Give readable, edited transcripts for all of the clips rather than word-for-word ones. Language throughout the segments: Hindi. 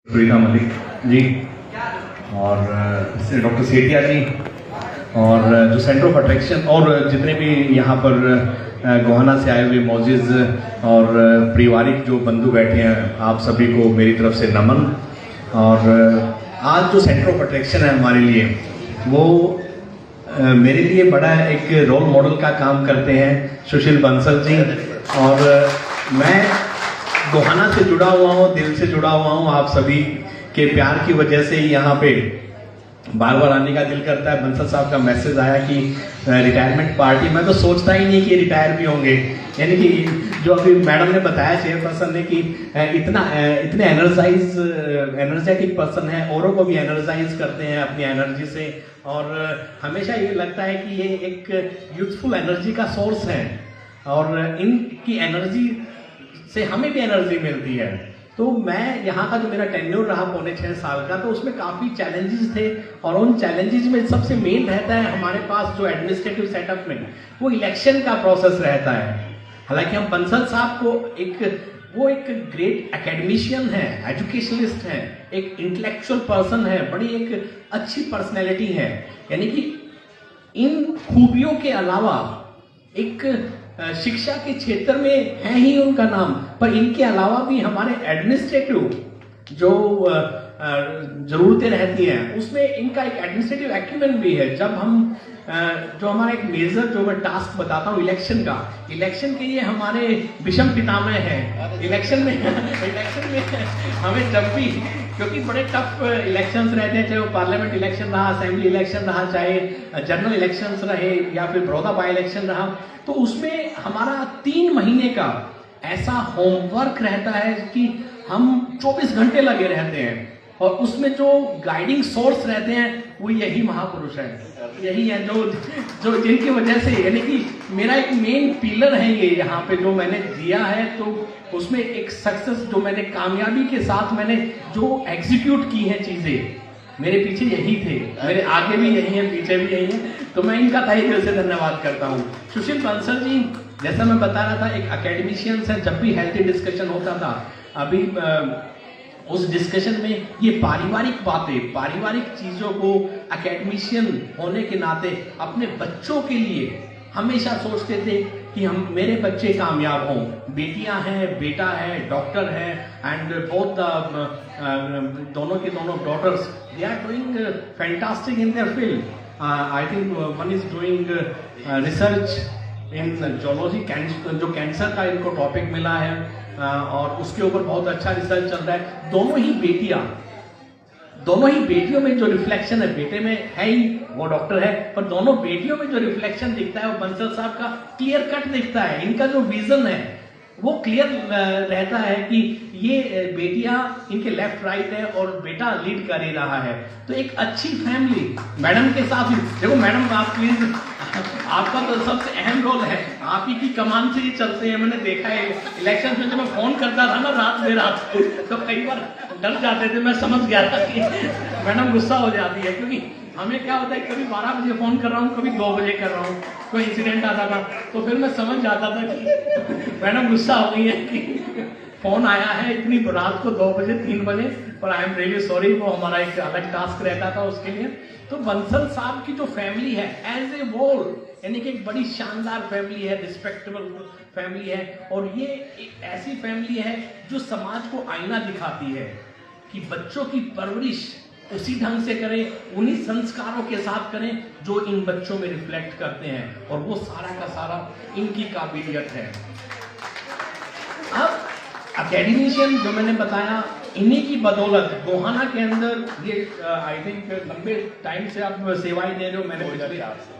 प्रीता मलिक जी और डॉक्टर सेठिया जी और जो सेंटर ऑफ अट्रैक्शन और जितने भी यहाँ पर गोहाना से आए हुए मौजिज़ और पारिवारिक जो बंधु बैठे हैं, आप सभी को मेरी तरफ से नमन। और आज जो सेंटर ऑफ अट्रैक्शन है हमारे लिए, वो मेरे लिए बड़ा एक रोल मॉडल का काम करते हैं सुशील बंसल जी। और मैं गोहाना से जुड़ा हुआ हूँ, दिल से जुड़ा हुआ हूँ। आप सभी के प्यार की वजह से ही यहाँ पे बार बार आने का दिल करता है। बंसल साहब का मैसेज आया कि रिटायरमेंट पार्टी, मैं तो सोचता ही नहीं कि रिटायर भी होंगे। यानी कि जो अभी मैडम ने बताया, चेयरपर्सन ने, कि इतने एनर्जेटिक पर्सन है, औरों को भी एनर्जाइज करते हैं अपनी एनर्जी से। और हमेशा ये लगता है कि ये एक यूथफुल एनर्जी का सोर्स है और इनकी एनर्जी से हमें भी एनर्जी मिलती है। तो मैं यहाँ का जो मेरा टेन्योर रहा 5.5 साल का, तो उसमें काफ़ी चैलेंजेस थे। और उन चैलेंजेस में सबसे मेन रहता है हमारे पास जो एडमिनिस्ट्रेटिव सेटअप में वो इलेक्शन का प्रोसेस रहता है। हालांकि हम बंसल साहब को वो एक ग्रेट एकेडमिशियन है, एजुकेशनिस्ट है, एक इंटेलेक्चुअल पर्सन है, बड़ी एक अच्छी पर्सनैलिटी है। यानी कि इन खूबियों के अलावा एक शिक्षा के क्षेत्र में है ही उनका नाम, पर इनके अलावा भी हमारे एडमिनिस्ट्रेटिव जो जरूरतें रहती हैं उसमें इनका एक एडमिनिस्ट्रेटिव एक्यूमेन भी है। जब हम जो हमारा एक मेजर जो मैं टास्क बताता हूँ इलेक्शन के लिए हमारे विषम पितामह है। इलेक्शन में हमें जब भी, क्योंकि बड़े टफ इलेक्शंस रहते हैं, चाहे वो पार्लियामेंट इलेक्शन रहा, असेंबली इलेक्शन रहा, चाहे जनरल इलेक्शंस रहे या फिर बड़ौदा बाई इलेक्शन रहा, तो उसमें हमारा 3 महीने का ऐसा होमवर्क रहता है कि हम 24 घंटे लगे रहते हैं। और उसमें जो गाइडिंग सोर्स रहते हैं वो यही महापुरुष है, यही है जो जिनकी वजह से, यानी कि मेरा एक मेन पिलर है ये यहाँ पे जो मैंने दिया है। तो उसमें एक सक्सेस जो मैंने कामयाबी के साथ मैंने जो एग्जीक्यूट की हैं चीजें, मेरे पीछे यही थे, मेरे आगे भी यही है, पीछे भी यही है। तो मैं इनका तहे दिल से धन्यवाद करता हूँ। सुशील बंसल जी, जैसा मैं बता रहा था, एक एकेडमिशियन है। जब भी हेल्थी डिस्कशन होता था, अभी उस डिस्कशन में ये पारिवारिक बातें, पारिवारिक चीजों को एकेडमिशियन होने के नाते अपने बच्चों के लिए हमेशा सोचते थे कि मेरे बच्चे कामयाब हों। बेटियां हैं, बेटा है, डॉक्टर है, एंड बोथ दोनों के दोनों daughters, they are doing fantastic in their field. I think one is doing research in zoology, जो कैंसर का इनको टॉपिक मिला है और उसके ऊपर बहुत अच्छा रिसर्च चल रहा है। दोनों ही बेटियों में जो रिफ्लेक्शन है, बेटे में है ही वो डॉक्टर है, पर दोनों बेटियों में जो रिफ्लेक्शन दिखता है वो बंसल साहब का क्लियर कट दिखता है। इनका जो विजन है वो क्लियर रहता है कि ये बेटियां इनके लेफ्ट राइट है और बेटा लीड कर ही रहा है। तो एक अच्छी फैमिली मैडम के साथ ही, देखो मैडम आप प्लीज, आपका तो सबसे अहम रोल है, आप ही की कमान से ही चलते हैं। मैंने देखा है इलेक्शन में जब मैं फोन करता था ना रात में रात, तो कई बार डर जाते थे। मैं समझ गया था कि मैडम गुस्सा हो जाती है, क्योंकि हमें क्या होता है, कभी 12 बजे फोन कर रहा हूँ, कभी 2 बजे कर रहा हूँ, कोई इंसिडेंट आता था, तो फिर मैं समझ जाता था कि मैडम गुस्सा हो गई है कि फोन आया है इतनी रात को 2 बजे 3 बजे। पर आई एम रियली सॉरी, वो हमारा एक अलग टास्क रहता था उसके लिए। तो बंसल साहब की जो फैमिली है एज ए होल, यानी कि एक बड़ी शानदार फैमिली है, रिस्पेक्टेबल फैमिली है। और ये एक ऐसी फैमिली है जो समाज को आईना दिखाती है कि बच्चों की परवरिश उसी ढंग से करें, उन्हीं संस्कारों के साथ करें जो इन बच्चों में रिफ्लेक्ट करते हैं, और वो सारा का सारा इनकी काबिलियत है। अब एकेडमिशियन जो मैंने बताया, इन्हीं की बदौलत गोहाना के अंदर ये आई थिंक लंबे टाइम से आप सेवाएं दे रहे हो। मैंने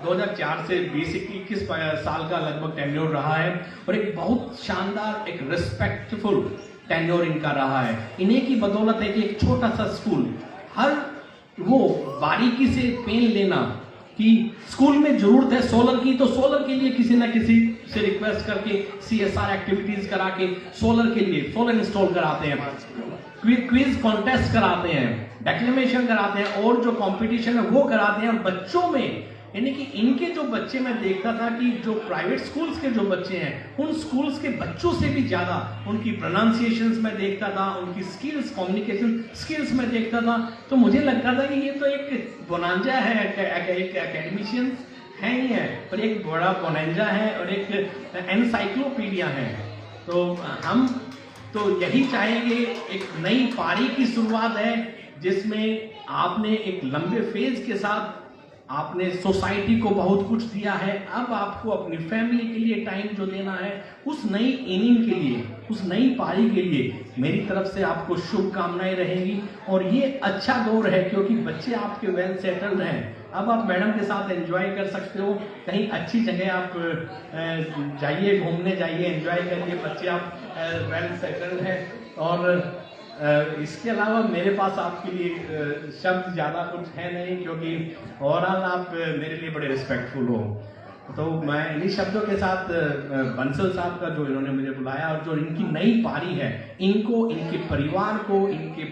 2004 से 20-21 साल का लगभग टेन्योर रहा है, और एक बहुत शानदार, एक रिस्पेक्टफुल टेन्योर इनका रहा है। इन्हीं की बदौलत है कि एक छोटा सा स्कूल, हर वो बारीकी से पेन लेना कि स्कूल में जरूरत है सोलर की, तो सोलर के लिए किसी ना किसी से रिक्वेस्ट करके CSR एक्टिविटीज करा के सोलर के लिए सोलर इंस्टॉल कराते हैं, क्विज कॉन्टेस्ट कराते हैं, डेक्लेमेशन कराते हैं, और जो कंपटीशन है वो कराते हैं। और बच्चों में यानी कि इनके जो बच्चे मैं देखता था कि जो प्राइवेट स्कूल्स के जो बच्चे हैं उन स्कूल्स के बच्चों से भी ज़्यादा उनकी प्रोनाउंसिएशंस में देखता था, उनकी स्किल्स, कम्युनिकेशन स्किल्स में देखता था। तो मुझे लगता था कि ये तो एक बोनांजा है, एक एकेडमिशियंस है ही है, पर एक बड़ा बोनांजा है और एक एनसाइक्लोपीडिया है। तो हम तो यही चाहेंगे, एक नई पारी की शुरुआत है जिसमें आपने एक लंबे फेज के साथ आपने सोसाइटी को बहुत कुछ दिया है, अब आपको अपनी फैमिली के लिए टाइम जो देना है, उस नई इनिंग के लिए, उस नई पारी के लिए मेरी तरफ से आपको शुभकामनाएं रहेंगी। और ये अच्छा दौर है क्योंकि बच्चे आपके वेल सेटल्ड हैं। अब आप मैडम के साथ एंजॉय कर सकते हो, कहीं अच्छी जगह आप जाइए, घूमने जाइए, एंजॉय करिए, बच्चे आप वेल सेटल्ड हैं। और इसके अलावा मेरे पास आपके लिए शब्द ज़्यादा कुछ है नहीं, क्योंकि ओवरऑल आप मेरे लिए बड़े रिस्पेक्टफुल हो। तो मैं इन्हीं शब्दों के साथ बंसल साहब का जो इन्होंने मुझे बुलाया और जो इनकी नई पारी है, इनको, इनके परिवार को, इनके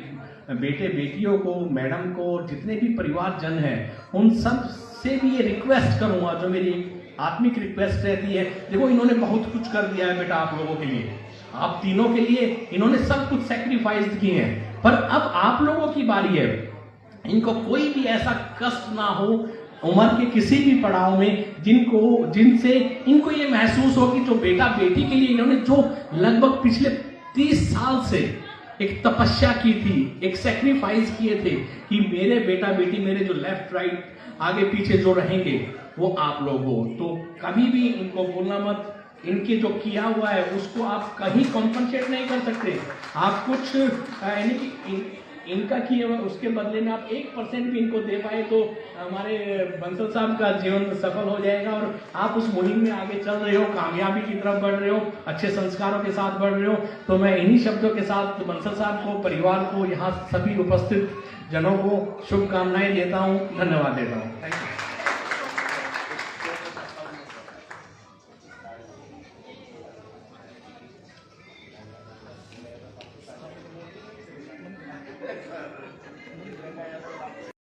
बेटे बेटियों को, मैडम को, जितने भी परिवारजन हैं, उन सब से भी ये रिक्वेस्ट करूँगा, जो मेरी आत्मिक रिक्वेस्ट रहती है। देखो, इन्होंने बहुत कुछ कर दिया है बेटा आप लोगों के लिए, आप तीनों के लिए इन्होंने सब कुछ सेक्रीफाइस किए हैं, पर अब आप लोगों की बारी है। इनको कोई भी ऐसा कष्ट ना हो उम्र के किसी भी पड़ाव में जिनसे इनको ये महसूस हो कि जो बेटा बेटी के लिए इन्होंने जो लगभग पिछले 30 साल से एक तपस्या की थी, एक सेक्रीफाइस किए थे कि मेरे बेटा बेटी, मेरे जो लेफ्ट राइट आगे पीछे जो रहेंगे वो आप लोग हो। तो कभी भी इनको बोलना मत, इनके जो किया हुआ है उसको आप कहीं कॉम्पनसेट नहीं कर सकते। आप कुछ यानी कि इनका किया हुआ उसके बदले में आप 1% भी इनको दे पाए तो हमारे बंसल साहब का जीवन सफल हो जाएगा। और आप उस मुहिम में आगे चल रहे हो, कामयाबी की तरफ बढ़ रहे हो, अच्छे संस्कारों के साथ बढ़ रहे हो। तो मैं इन्हीं शब्दों के साथ बंसल साहब को, परिवार को, यहाँ सभी उपस्थित जनों को शुभकामनाएं देता हूँ, धन्यवाद देता हूँ। Thank you.